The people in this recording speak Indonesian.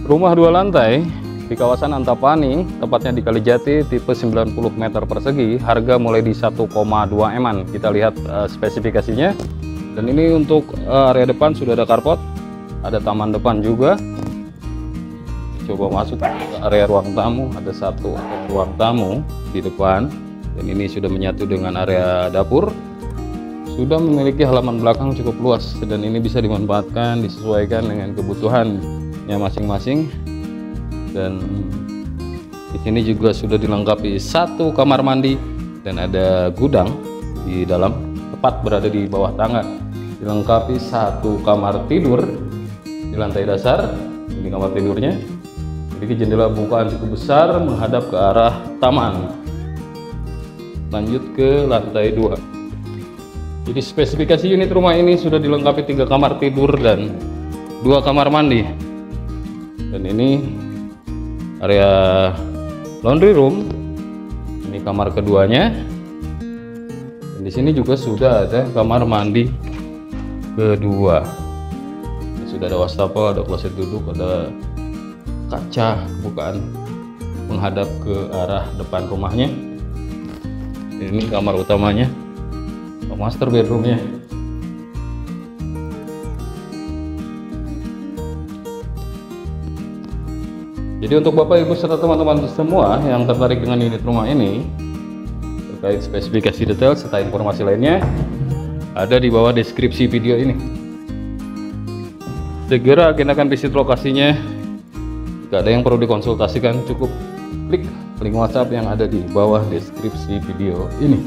Rumah 2 lantai di kawasan Antapani, tepatnya di Kalijati, tipe 90 meter persegi, harga mulai di 1,2 M-an. Kita lihat spesifikasinya. Dan ini untuk area depan sudah ada carport, ada taman depan juga. Coba masuk ke area ruang tamu, ada satu ruang tamu di depan. Dan ini sudah menyatu dengan area dapur. Sudah memiliki halaman belakang cukup luas, dan ini bisa dimanfaatkan, disesuaikan dengan kebutuhannya masing-masing. Dan di sini juga sudah dilengkapi 1 kamar mandi dan ada gudang di dalam, tepat berada di bawah tangga. Dilengkapi 1 kamar tidur di lantai dasar. Ini kamar tidurnya. Memiliki jendela bukaan cukup besar menghadap ke arah taman. Lanjut ke lantai 2. Jadi spesifikasi unit rumah ini sudah dilengkapi 3 kamar tidur dan 2 kamar mandi. Dan ini area laundry room. Ini kamar keduanya. Dan di sini juga sudah ada kamar mandi kedua. Ini sudah ada wastafel, ada kloset duduk, ada kaca bukaan menghadap ke arah depan rumahnya. Ini kamar utamanya, master bedroomnya. Jadi untuk Bapak Ibu serta teman-teman semua yang tertarik dengan unit rumah ini, terkait spesifikasi detail serta informasi lainnya, ada di bawah deskripsi video ini. Segera agendakan visit lokasinya. Jika ada yang perlu dikonsultasikan, cukup klik link WhatsApp yang ada di bawah deskripsi video ini.